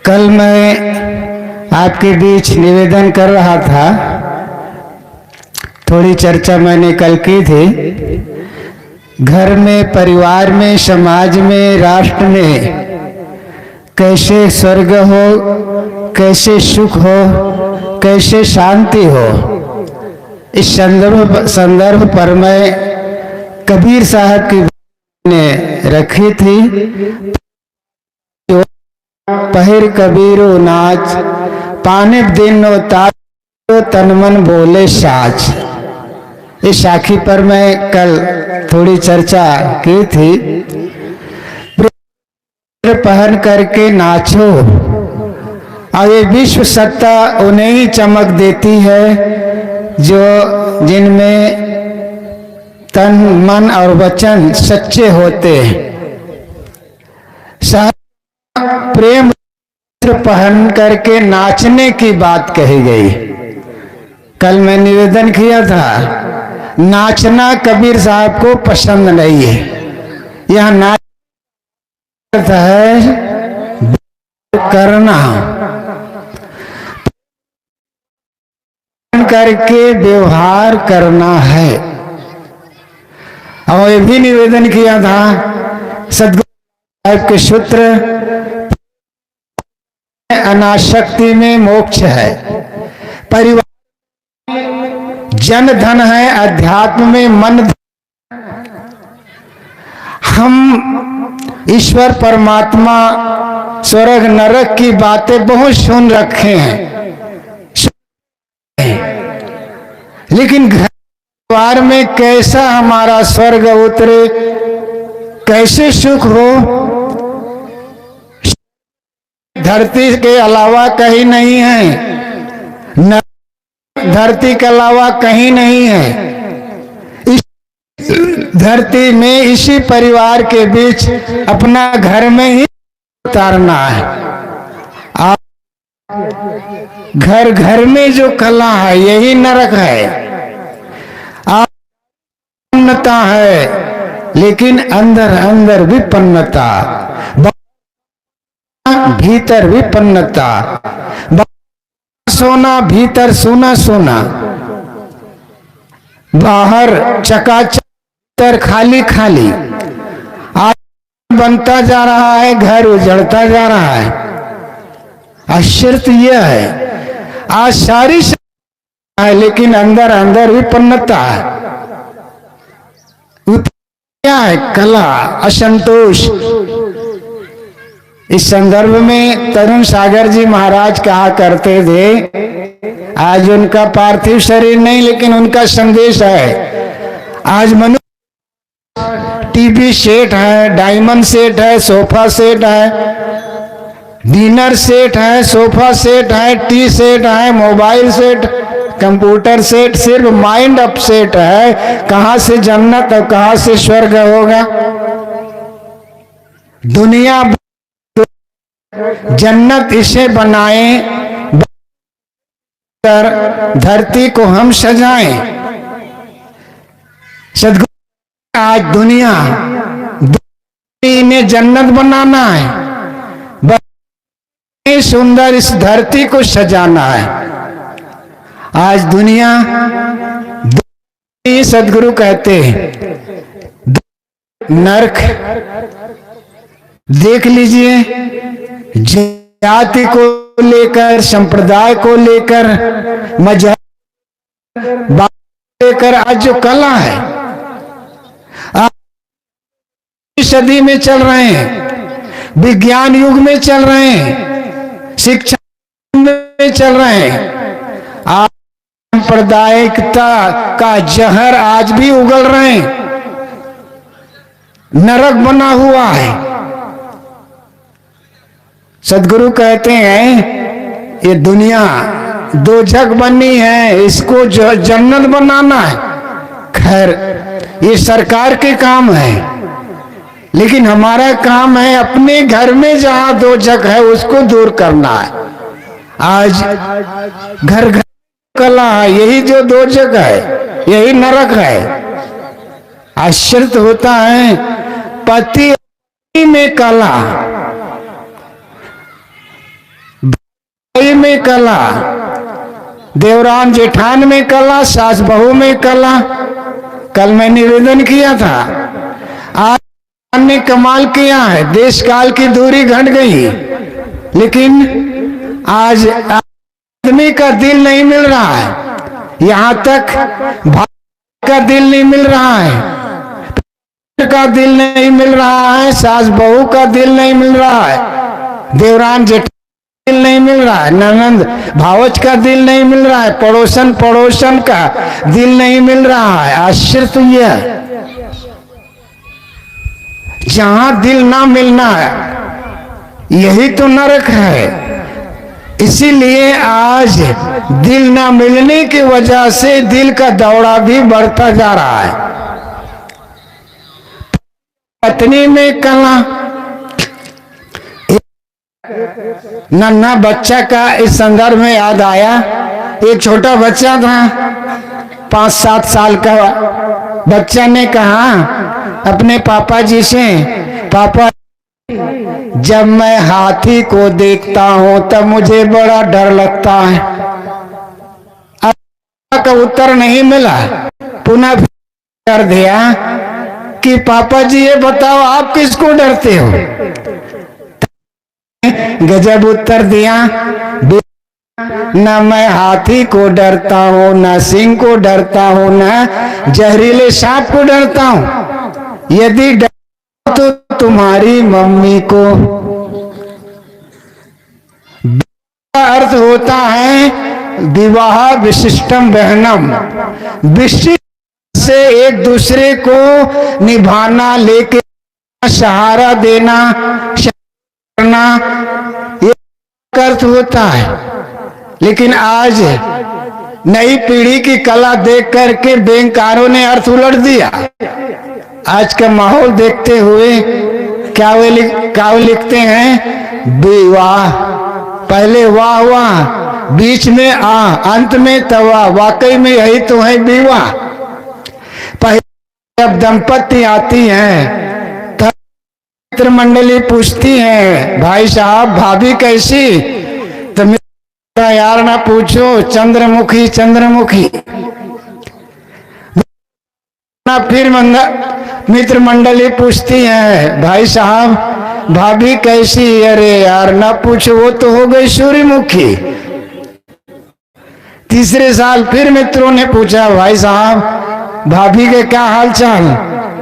कल मैं आपके बीच निवेदन कर रहा था, थोड़ी चर्चा मैंने कल की थी। घर में, परिवार में, समाज में, राष्ट्र में कैसे स्वर्ग हो, कैसे सुख हो, कैसे शांति हो, इस संदर्भ पर मैं कबीर साहब की ने रखी थी। पहिर कबीरो नाच, पाने दिन तारो तन मन बोले साच। इस साखी पर मैं कल थोड़ी चर्चा की थी। पहन करके नाचो, और ये विश्व सत्ता उन्हें ही चमक देती है जो जिनमें तन, मन और वचन सच्चे होते हैं। प्रेम पहन करके नाचने की बात कही गई। कल मैं निवेदन किया था, नाचना कबीर साहब को पसंद नहीं है। यह नाच है करना, करके व्यवहार करना है। और ये भी निवेदन किया था, सद्गुरु साहब के सूत्र, अनाशक्ति में मोक्ष है, परिवार जन धन है, अध्यात्म में मन धन। हम ईश्वर परमात्मा स्वर्ग नरक की बातें बहुत सुन रखे हैं, लेकिन घर परिवार में कैसा हमारा स्वर्ग उतरे, कैसे सुख हो, धरती के अलावा कहीं नहीं है, धरती के अलावा कहीं नहीं है। इस धरती में इसी परिवार के बीच अपना घर में ही उतारना है। आप घर घर में जो कला है यही नरक है। आप विपन्नता है, लेकिन अंदर अंदर विपन्नता, भीतर विपन्नता, सोना भीतर सोना सोना, बाहर चकाचक खाली खाली। आज बनता जा रहा है, घर उजड़ता जा रहा है। आश्चर्य यह है, आज सारी है लेकिन अंदर अंदर विपन्नता है। क्या है? कला, असंतोष। इस संदर्भ में तरुण सागर जी महाराज कहा करते थे, आज उनका पार्थिव शरीर नहीं लेकिन उनका संदेश है। आज मनुष्य टीवी सेट है, डायमंड सेट है, सोफा सेट है, डिनर सेट है, सोफा सेट है, टी सेट है, मोबाइल सेट, कंप्यूटर सेट, सिर्फ माइंड अपसेट है। कहां से जन्नत और कहां से स्वर्ग होगा? दुनिया जन्नत इसे बनाए, धरती को हम सजाएं। सद्गुरु आज दुनिया ने जन्नत बनाना है, सुंदर इस धरती को सजाना है। आज दुनिया, सद्गुरु कहते हैं नरक। देख लीजिए, जाति को लेकर, संप्रदाय को लेकर, मजहब लेकर आज जो कला है, आज सदी में चल रहे हैं, विज्ञान युग में चल रहे हैं, शिक्षा में चल रहे हैं। आज सांप्रदायिकता का जहर आज भी उगल रहे हैं, नरक बना हुआ है। सद्गुरु कहते हैं ये दुनिया दोजख बनी है, इसको जो जन्नत बनाना है। खैर ये सरकार के काम है, लेकिन हमारा काम है अपने घर में जहां दोजख है उसको दूर करना है। आज घर घर कला है, यही जो दोजख है, यही नरक है। आश्चर्य होता है, पति में कला, में कला, देवरान जेठान में कला, सास बहू में कला। कल मैं निवेदन किया था, आज ने कमाल किया है, देश काल की दूरी घट गई, लेकिन आज आदमी का दिल नहीं मिल रहा है। यहां तक भाई का दिल नहीं मिल रहा है, का दिल नहीं मिल रहा है, सास बहू का दिल नहीं मिल रहा है, देवरान जेठान दिल नहीं मिल रहा है, ननंद भावच का दिल नहीं मिल रहा है, पड़ोसन का दिल नहीं मिल रहा है। आश्चर्य तो यह है, जहां दिल ना मिलना है यही तो नरक है। इसीलिए आज दिल ना मिलने की वजह से दिल का दौड़ा भी बढ़ता जा रहा है। पत्नी में कला, नन्हा बच्चा का इस संदर्भ में याद आया। एक छोटा बच्चा था, 5-7 साल का बच्चा ने कहा अपने पापा जी से, पापा जब मैं हाथी को देखता हूं तब मुझे बड़ा डर लगता है। अब का उत्तर नहीं मिला, पुनः कर दिया कि पापा जी ये बताओ आप किसको डरते हो। गजब उत्तर दिया, न मैं हाथी को डरता हूँ, न सिंह को डरता हूँ, न जहरीले सांप को डरता हूँ, यदि डर तो तुम्हारी मम्मी को। अर्थ होता है विवाह विशिष्टम बहनम, विशिष्ट से एक दूसरे को निभाना, लेके सहारा देना, करना, ये अर्थ होता है। लेकिन आज नई पीढ़ी की कला देख करके बैंकारों ने अर्थ उलट दिया। आज का माहौल देखते हुए क्या वे लिखते हैं, विवाह, पहले वाह वाह, बीच में आ, अंत में तवा। वाकई में यही तो है विवाह। पहले जब दंपत्ति आती हैं तब मित्र मंडली पूछती है, भाई साहब भाभी कैसी, तो मेरा यार ना पूछो, चंद्रमुखी चंद्रमुखी। फिर मित्र मंडली पूछती है, भाई साहब भाभी कैसी, अरे यार ना पूछो, वो तो हो गई सूर्यमुखी। तीसरे साल फिर मित्रों ने पूछा, भाई साहब भाभी के क्या हाल चाल,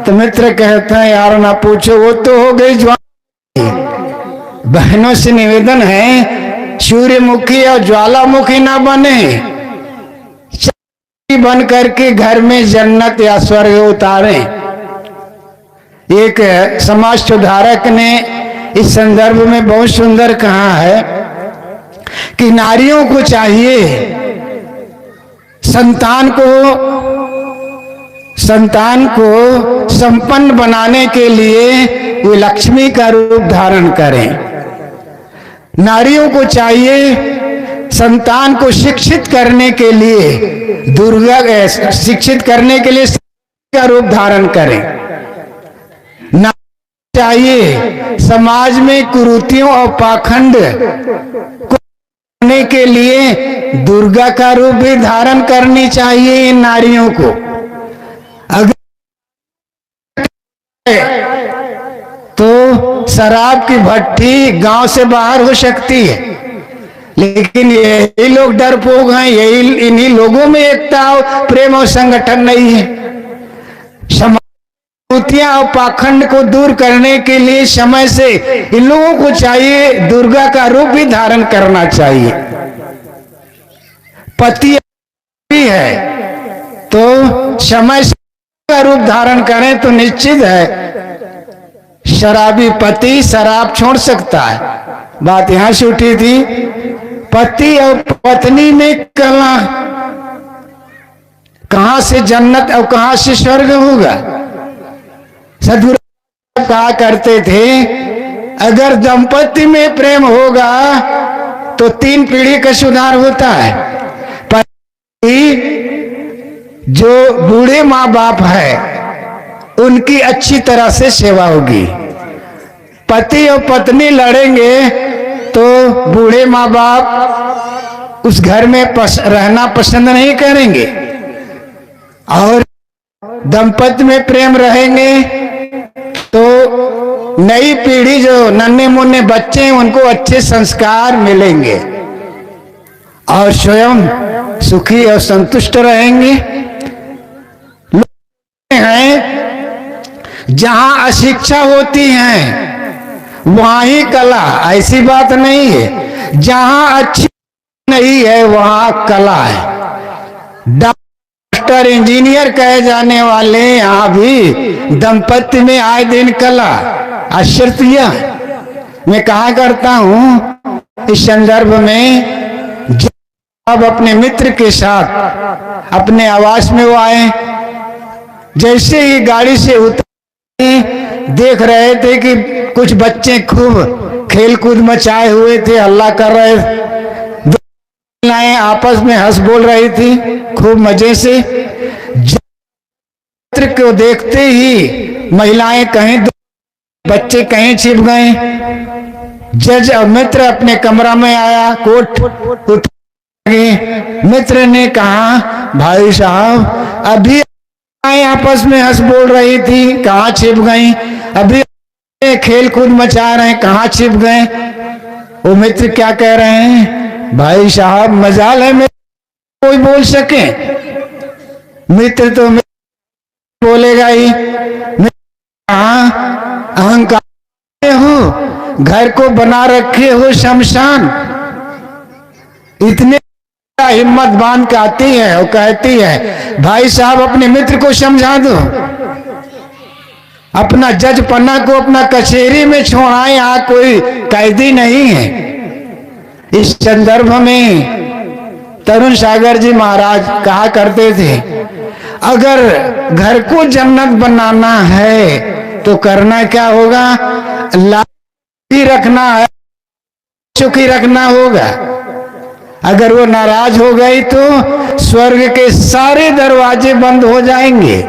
तो मित्र कहते हैं, यार ना पूछो, वो तो हो गई ज्वालामुखी। बहनों से निवेदन है, सूर्यमुखी और ज्वालामुखी ना बने, बन करके घर में जन्नत या स्वर्ग उतारे। एक समाज सुधारक ने इस संदर्भ में बहुत सुंदर कहा है कि नारियों को चाहिए संतान को संपन्न बनाने के लिए वे लक्ष्मी का रूप धारण करें। नारियों को चाहिए संतान को शिक्षित करने के लिए शिक्षित करने के लिए का रूप धारण करें। ना चाहिए समाज में कुरीतियों और पाखंड को करने के लिए दुर्गा का रूप भी धारण करनी चाहिए इन नारियों को। अगर तो शराब की भट्टी गांव से बाहर हो सकती है, लेकिन यही लोग डरपोक हैं, यही इन्हीं लोगों में एकता और प्रेम और संगठन नहीं है। समाज और पाखंड को दूर करने के लिए समय से इन लोगों को चाहिए दुर्गा का रूप भी धारण करना चाहिए। पति भी है तो समय से का रूप धारण करें तो निश्चित है शराबी पति शराब छोड़ सकता है। बात यहां से उठी थी, पति और पत्नी में कला, कहां से जन्नत और कहां से स्वर्ग होगा। सदगुरु कहा करते थे, अगर दंपति में प्रेम होगा तो 3 पीढ़ी का सुधार होता है। पति जो बूढ़े माँ बाप है उनकी अच्छी तरह से सेवा होगी। पति और पत्नी लड़ेंगे तो बूढ़े माँ बाप उस घर में रहना पसंद नहीं करेंगे और दंपति में प्रेम रहेंगे तो नई पीढ़ी जो नन्हे मुन्ने बच्चे हैं उनको अच्छे संस्कार मिलेंगे और स्वयं सुखी और संतुष्ट रहेंगे। लोग हैं जहां अशिक्षा होती है वहां ही कला, ऐसी बात नहीं है। जहां अच्छी नहीं है वहां कला है। डॉक्टर इंजीनियर कहे जाने वाले यहाँ भी दंपत्ति में आए दिन कला। आश्चर्य मैं कहा करता हूं इस संदर्भ में, जब अपने मित्र के साथ अपने आवास में वो आए, जैसे ही गाड़ी से उतरे देख रहे थे कि कुछ बच्चे खूब खेल कूद मचाए हुए थे, हल्ला कर रहे थे, आपस में हंस बोल रही थी खूब मजे से। मित्र को देखते ही महिलाएं कहीं बच्चे कहीं छिप गए। जज और मित्र अपने कमरा में आया, कोट उठा। मित्र ने कहा भाई साहब अभी आपस में हंस बोल रही थी, कहाँ छिप गई? अभी खेल कूद मचा रहे हैं, कहाँ छिप गए? वो मित्र क्या कह रहे हैं? भाई साहब मजाल है मेरे कोई बोल सके, मित्र तो बोलेगा ही। अहंकार हो, घर को बना रखे हो शमशान। इतने हिम्मत बांध के आती है और कहती है भाई साहब अपने मित्र को समझा दो, अपना जज पन्ना को अपना कचहरी में छोड़ाए, यहाँ कोई कैदी नहीं है। इस संदर्भ में तरुण सागर जी महाराज कहा करते थे अगर घर को जन्नत बनाना है तो करना क्या होगा? लाठी रखना है, सुखी रखना होगा। अगर वो नाराज हो गई तो स्वर्ग के सारे दरवाजे बंद हो जाएंगे।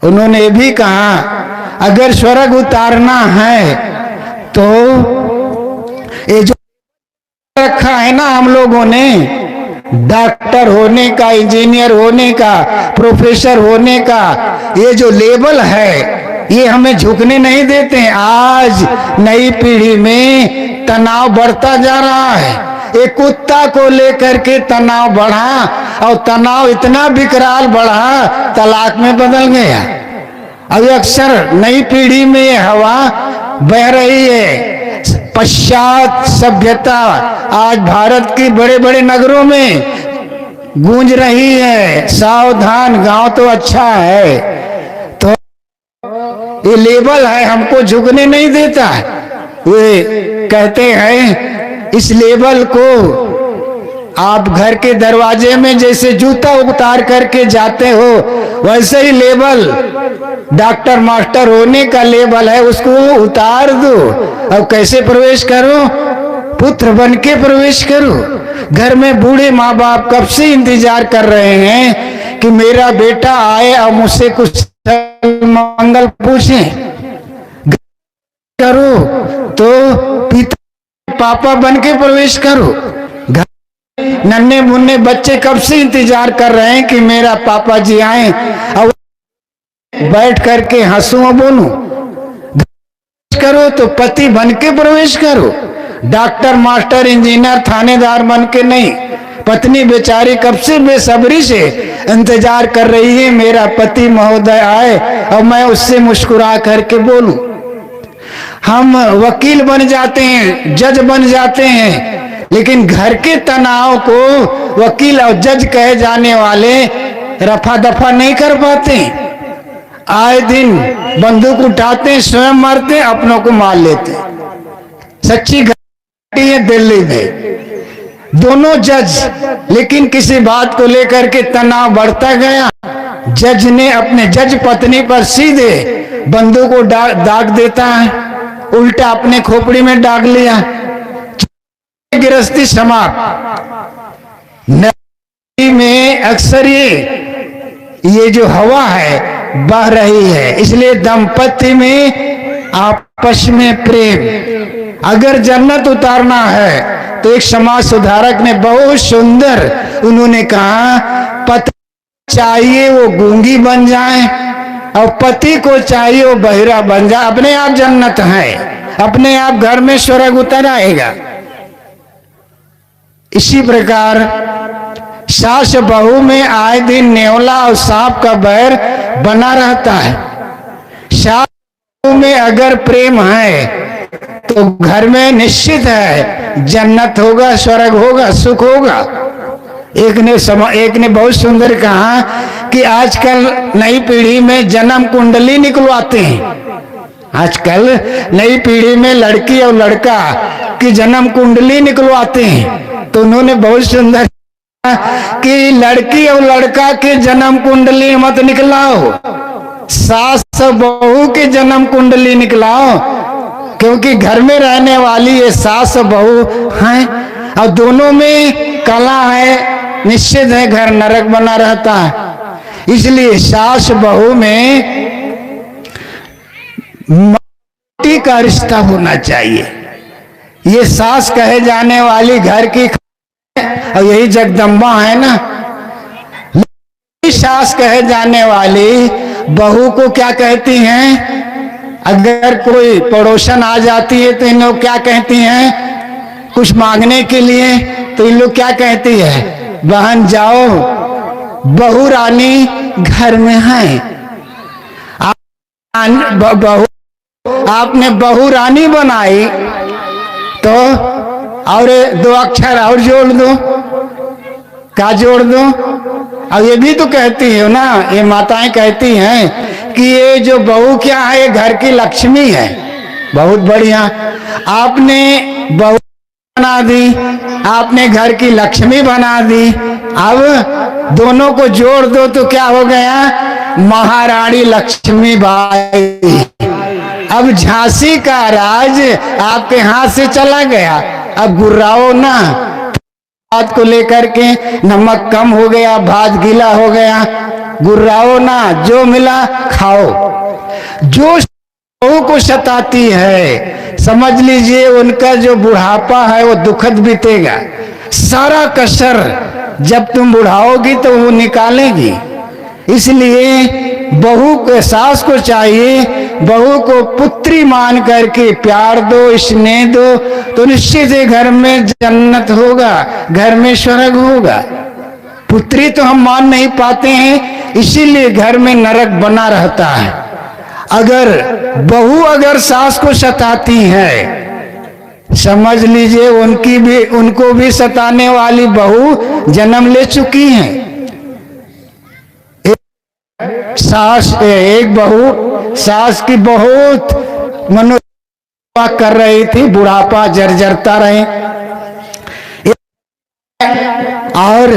उन्होंने भी कहा अगर स्वर्ग उतारना है तो ये जो रखा है ना हम लोगों ने, डॉक्टर होने का, इंजीनियर होने का, प्रोफेसर होने का, ये जो लेबल है ये हमें झुकने नहीं देते हैं। आज नई पीढ़ी में तनाव बढ़ता जा रहा है। एक कुत्ता को लेकर के तनाव बढ़ा और तनाव इतना विकराल बढ़ा तलाक में बदल गया। अब अक्सर नई पीढ़ी में ये हवा बह रही है। पश्चात सभ्यता आज भारत के बड़े बड़े नगरों में गूंज रही है। सावधान, गांव तो अच्छा है, तो ये लेबल है हमको झुकने नहीं देता। वे कहते हैं इस लेबल को आप घर के दरवाजे में जैसे जूता उतार करके जाते हो वैसे ही लेबल डॉक्टर मास्टर होने का लेबल है, उसको उतार दो। अब कैसे प्रवेश करो? पुत्र बन के प्रवेश करो। घर में बूढ़े माँ बाप कब से इंतजार कर रहे हैं कि मेरा बेटा आए और मुझसे कुछ मंगल पूछे। करो तो पिता पापा बन के प्रवेश करो। नन्हे मुन्ने बच्चे कब से इंतजार कर रहे हैं कि मेरा पापा जी आए और बैठ करके हंसू और बोलूं। करो तो पति बन के प्रवेश करो, डॉक्टर मास्टर इंजीनियर थानेदार बन के नहीं। पत्नी बेचारी कब से बेसब्री से इंतजार कर रही है मेरा पति महोदय आए और मैं उससे मुस्कुरा करके बोलूं। हम वकील बन जाते हैं, जज बन जाते हैं, लेकिन घर के तनाव को वकील और जज कहे जाने वाले रफा दफा नहीं कर पाते। आए दिन बंदूक उठाते, स्वयं मारते, अपनों को मार लेते। सच्ची घटना है दिल्ली में, दोनों जज, लेकिन किसी बात को लेकर के तनाव बढ़ता गया। जज ने अपने जज पत्नी पर सीधे बंदूक को दाग देता है, उल्टा अपने खोपड़ी में दाग लिया। गृहस्थी समाप्त। नदी में अक्सर ये जो हवा है बह रही है, इसलिए दंपति में आपस में प्रेम। अगर जन्नत उतारना है तो एक समाज सुधारक ने बहुत सुंदर उन्होंने कहा, पत्नी चाहिए वो गूंगी बन जाए और पति को चाहिए वो बहिरा बन जाए, अपने आप जन्नत है, अपने आप घर में स्वर्ग उतर आएगा। इसी प्रकार सास बहू में आए दिन नेवला और सांप का बैर बना रहता है। सास बहू में अगर प्रेम है तो घर में निश्चित है जन्नत होगा, स्वर्ग होगा, सुख होगा। एक ने बहुत सुंदर कहा कि आजकल नई पीढ़ी में जन्म कुंडली निकलवाते हैं। आजकल नई पीढ़ी में लड़की और लड़का की जन्म कुंडली निकलवाते हैं। तो उन्होंने बहुत सुंदर कि लड़की और लड़का के जन्म कुंडली मत निकलाओ, सास बहू के जन्म कुंडली निकलाओ, क्योंकि घर में रहने वाली ये सास बहू हैं और दोनों में कला है, निश्चित है घर नरक बना रहता है। इसलिए सास बहू में माटी का रिश्ता होना चाहिए। ये सास कहे जाने वाली घर की और यही जगदम्बा है ना। सास कहे जाने वाली बहू को क्या कहती हैं? अगर कोई पड़ोसन आ जाती है तो इन लोग क्या कहती हैं? कुछ मांगने के लिए तो इन लोग क्या कहती है? बहन जाओ, बहू रानी घर में है। आपने बहू रानी बनाई तो और दो अक्षर और जोड़ दो, क्या जोड़ दो? अब ये भी तो कहती है ना, ये माताएं कहती हैं कि ये जो बहू क्या है, ये घर की लक्ष्मी है। बहुत बढ़िया, आपने बहू बना दी, आपने घर की लक्ष्मी बना दी। अब दोनों को जोड़ दो तो क्या हो गया? महारानी लक्ष्मीबाई। अब झांसी का राज आपके हाथ से चला गया। अब गुर्राओ ना, बात को लेकर के नमक कम हो गया, भात गीला हो गया, गुर्राओ ना, जो मिला खाओ। जो बहू को सताती है समझ लीजिए उनका जो बुढ़ापा है वो दुखद बीतेगा। सारा कसर जब तुम बुढ़ाओगी तो वो निकालेगी। इसलिए बहू को, सास को चाहिए बहू को पुत्री मान करके प्यार दो, स्नेह दो, तो निश्चित ही घर में जन्नत होगा, घर में स्वर्ग होगा। पुत्री तो हम मान नहीं पाते हैं, इसीलिए घर में नरक बना रहता है। अगर बहू अगर सास को सताती है समझ लीजिए उनको भी सताने वाली बहू जन्म ले चुकी है। एक बहू सास की बहुत मनोसेवा कर रही थी, बुढ़ापा जर्जरता रहे और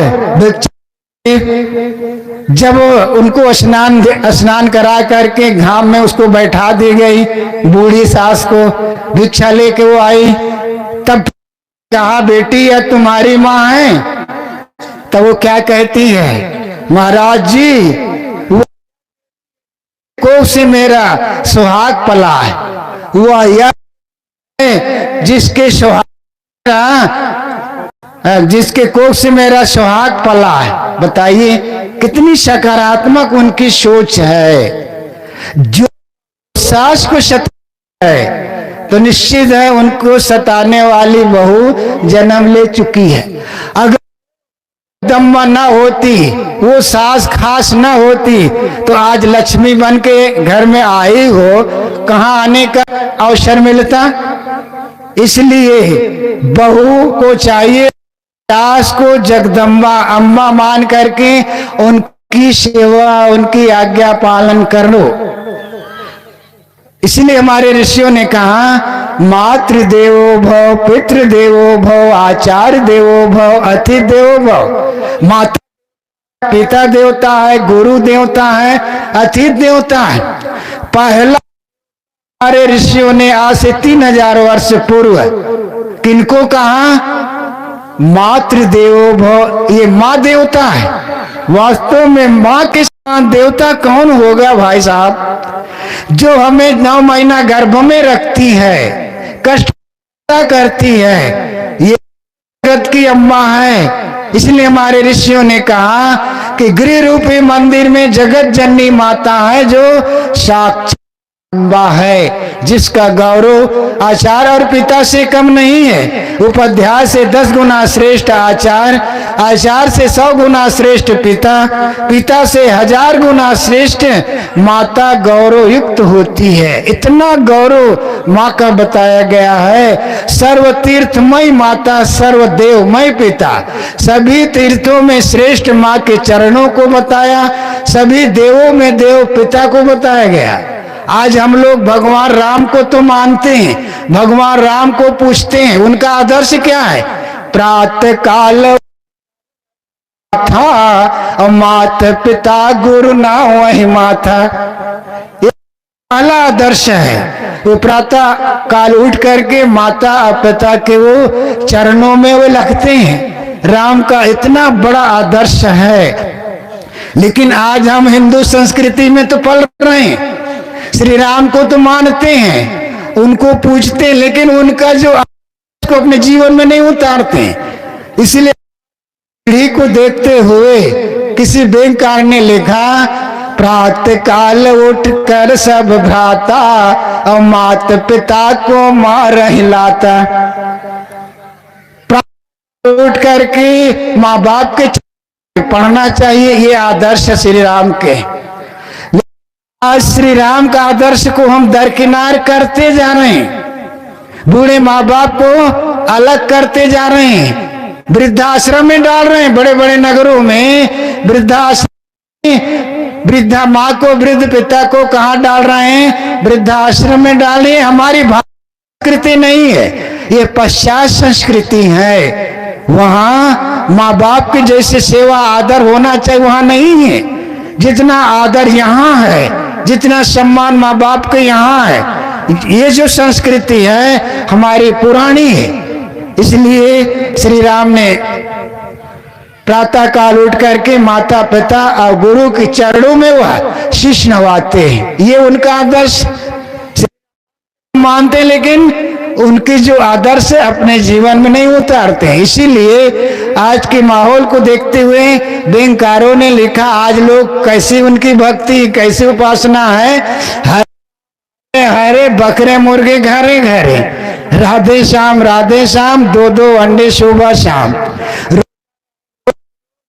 जब उनको स्नान करा करके घाम में उसको बैठा दी गई, बूढ़ी सास को भिक्षा लेके वो आई, तब कहा बेटी यह तुम्हारी माँ है? तब वो क्या कहती है? महाराज जी कोख से मेरा सुहाग पला है, वह यह जिसके कोख से मेरा सुहाग पला है। बताइए कितनी सकारात्मक उनकी सोच है। जो सास को सताता है तो निश्चित है उनको सताने वाली बहू जन्म ले चुकी है। अगर दम्मा न होती, वो सास खास न होती तो आज लक्ष्मी बन के घर में आई हो, कहाँ आने का अवसर मिलता। इसलिए बहू को चाहिए सास को जगदम्बा अम्मा मान करके उनकी सेवा, उनकी आज्ञा पालन कर लो। इसलिए हमारे ऋषियों ने कहा मातृ देवो भव, पितृ देवो भव, आचार्य देवो भव, अतिथि देवो भव। माता पिता देवता है, गुरु देवता है, अतिथि देवता है। पहला हमारे ऋषियों ने आज से 3000 वर्ष पूर्व किनको कहा? मातृ देवो भव। ये माँ देवता है। वास्तव में माँ के साथ देवता कौन होगा भाई साहब? जो हमें 9 महीना गर्भ में रखती है, कष्ट करती है, ये अम्मा है। इसलिए हमारे ऋषियों ने कहा कि गृह रूपी मंदिर में जगत जननी माता है जो साक्षात अम्बा है, जिसका गौरव आचार और पिता से कम नहीं है। उपाध्याय से 10 गुना श्रेष्ठ आचार, आचार से 100 गुना श्रेष्ठ पिता, पिता से 1000 गुना श्रेष्ठ माता गौरव युक्त होती है। इतना गौरव माँ का बताया गया है। सर्व तीर्थमय माता, सर्व देवमय पिता, सभी तीर्थों में श्रेष्ठ माँ के चरणों को बताया, सभी देवों में देव पिता को बताया गया। आज हम लोग भगवान राम को तो मानते हैं, भगवान राम को पूछते हैं, उनका आदर्श क्या है? प्रातः काल था मात पिता गुरु ना वही माता, ये पहला आदर्श है। वो प्रातः काल उठ करके माता और पिता के वो चरणों में वो लगते हैं। राम का इतना बड़ा आदर्श है। लेकिन आज हम हिंदू संस्कृति में तो पल रहे हैं, श्री राम को तो मानते हैं, उनको पूजते हैं, लेकिन उनका जो को अपने जीवन में नहीं उतारते। इसलिए पीढ़ी को देखते हुए किसी बैंककार ने लिखा, प्रातः काल उठ कर सब भ्राता और मात पिता को मार हिलाता। उठ करके माँ बाप के पढ़ना चाहिए, ये आदर्श श्री राम के। आज श्री राम का आदर्श को हम दरकिनार करते जा रहे हैं, बूढ़े माँ बाप को अलग करते जा रहे हैं, वृद्धाश्रम में डाल रहे हैं। बड़े बड़े नगरों में वृद्धाश्रम, वृद्धा माँ को वृद्ध पिता को कहाँ डाल रहे हैं? वृद्धाश्रम में डाले। हमारी संस्कृति नहीं है, ये पश्चात संस्कृति है। वहाँ माँ बाप की जैसे सेवा आदर होना चाहिए वहाँ नहीं है। जितना आदर यहाँ है, जितना सम्मान माँ बाप के यहाँ है, ये जो संस्कृति है हमारी पुरानी है। इसलिए श्री राम ने प्रातः काल उठ करके माता पिता और गुरु के चरणों में वह शीश नवाते हैं। ये उनका आदर्श मानते, लेकिन उनके जो आदर्श अपने जीवन में नहीं उतारते हैं। इसीलिए आज के माहौल को देखते हुए बैंककारों ने लिखा, आज लोग कैसी उनकी भक्ति, कैसी उपासना है। हरे हरे बकरे मुर्गे घरे घरे, राधे श्याम 2-2 अंडे सुबह शाम,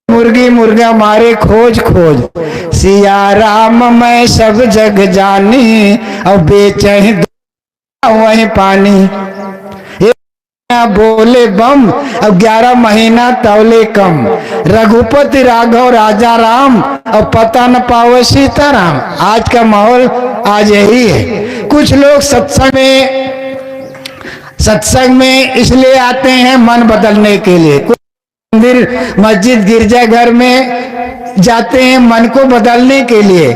मुर्गी मुर्गा मारे खोज खोज, सिया राम मैं सब जग जानी और बेचे वही पानी। बोले बम अब 11 महीना तौले कम, रघुपति राघव राजा राम अब पता न पावे सीताराम। आज का माहौल आज यही है। कुछ लोग सत्संग में इसलिए आते हैं मन बदलने के लिए, कुछ मंदिर मस्जिद गिरजाघर में जाते हैं मन को बदलने के लिए,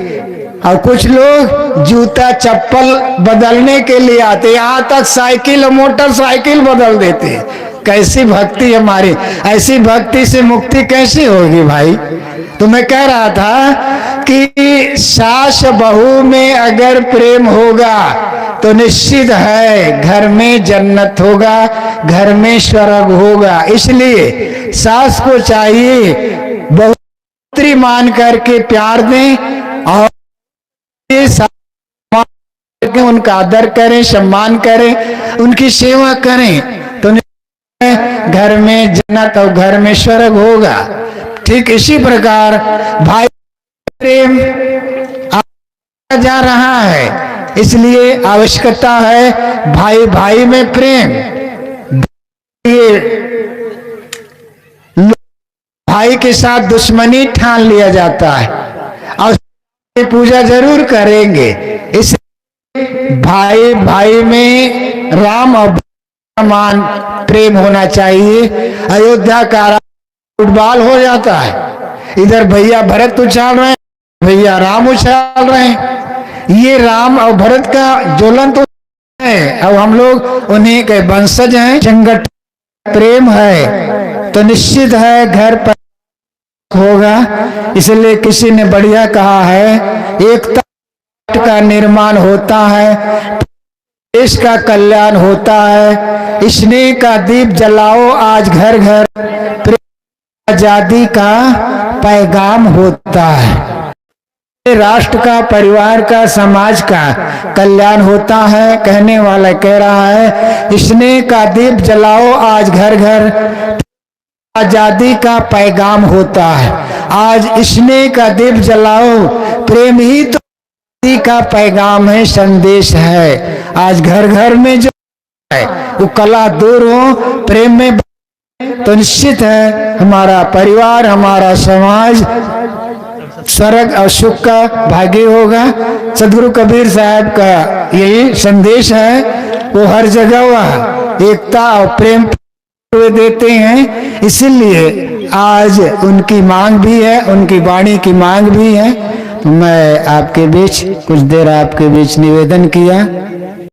और कुछ लोग जूता चप्पल बदलने के लिए आते, यहाँ तक साइकिल और मोटरसाइकिल बदल देते हैं। कैसी भक्ति हमारी, ऐसी भक्ति से मुक्ति कैसी होगी भाई? तो मैं कह रहा था कि सास बहू में अगर प्रेम होगा तो निश्चित है घर में जन्नत होगा, घर में स्वर्ग होगा। इसलिए सास को चाहिए बहु मान करके प्यार दें और उनका आदर करें, सम्मान करें, उनकी सेवा करें, तो घर में जन्नत और घर में स्वर्ग होगा। ठीक इसी प्रकार भाई प्रेम जा रहा है, इसलिए आवश्यकता है भाई भाई में प्रेम। भाई के साथ दुश्मनी ठान लिया जाता है और पूजा जरूर करेंगे। इस भाई भाई में राम और समान प्रेम होना चाहिए। अयोध्या का फुटबॉल हो जाता है, इधर भैया भरत उछाल रहे हैं, भैया राम उछाल रहे हैं। ये राम और भरत का ज्वलन तो है, अब हम लोग उन्हीं के वंशज हैं। संगठन प्रेम है तो निश्चित है घर पर होगा। इसलिए किसी ने बढ़िया कहा है, एकता का निर्माण होता है, देश का कल्याण होता है। स्नेह का दीप जलाओ आज घर घर, आजादी का पैगाम होता है। राष्ट्र का, परिवार का, समाज का कल्याण होता है। कहने वाला कह रहा है, स्नेह का दीप जलाओ आज घर घर, आजादी का पैगाम होता है। आज स्नेह का दीप जलाओ, प्रेम ही तो आजादी का पैगाम है, संदेश है। आज घर घर में जो है वो कला दूर हो, प्रेम में तो निश्चित है हमारा परिवार, हमारा समाज स्वर्ग और सुख का भागी होगा। सदगुरु कबीर साहब का यही संदेश है। वो हर जगह वह एकता और प्रेम देते हैं, इसीलिए आज उनकी मांग भी है, उनकी वाणी की मांग भी है। मैं आपके बीच कुछ देर आपके बीच निवेदन किया।